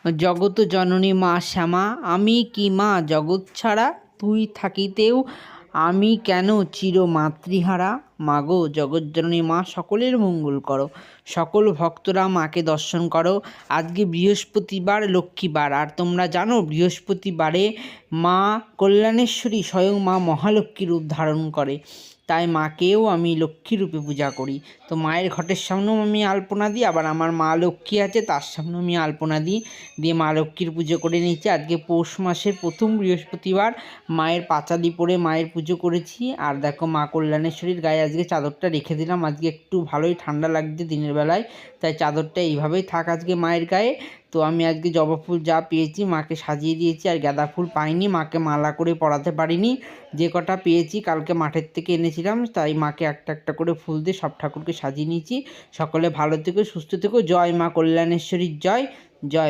জগৎ জননী মা শ্যামা, আমি কি মা জগৎ ছাড়া, তুই থাকিতেও আমি কেন চির মাতৃহারা। মাগো জগৎজননী মা, সকলের মঙ্গল করো, সকল ভক্তরা মাকে দর্শন করো। আজকে বৃহস্পতিবার, লক্ষ্মীবার, আর তোমরা জানো বৃহস্পতিবারে মা কল্যাণেশ্বরী স্বয়ং মা মহালক্ষ্মী রূপ ধারণ করে, তাই মাকেও আমি লক্ষ্মী রূপে পূজা করি। তো মায়ের ঘটের সামনেও আমি আলপনা দিই, আবার আমার মা লক্ষ্মী আছে তার সামনেও আমি আলপনা দিই, দিয়ে মা লক্ষ্মীর পুজো করে নিচ্ছি। আজকে পৌষ মাসের প্রথম বৃহস্পতিবার মায়ের পাঁচালি পরে মায়ের পুজো করেছি। আর দেখো মা কল্যাণেশ্বরীর গায়ে আজকে চাদরটা রেখে দিলাম, আজকে একটু ভালোই ঠান্ডা লাগছে দিনের বেলায়, তাই চাদরটা এইভাবেই থাক আজকে মায়ের গায়ে। তো আমি আজকে জবা ফুল যা পেয়েছি মাকে সাজিয়ে দিয়েছি, আর গাঁদা ফুল পাইনি, মাকে মালা করে পরাতে পারিনি, যে কটা পেয়েছি কালকে মাঠের থেকে এনেছিলাম, তাই মাকে একটা একটা করে ফুল দিয়ে সব ঠাকুরকে সাজিয়ে নিয়েছি। সকলে ভালো থেকো, সুস্থ থেকো। জয় মা কল্যাণেশ্বরীর জয়। জয়।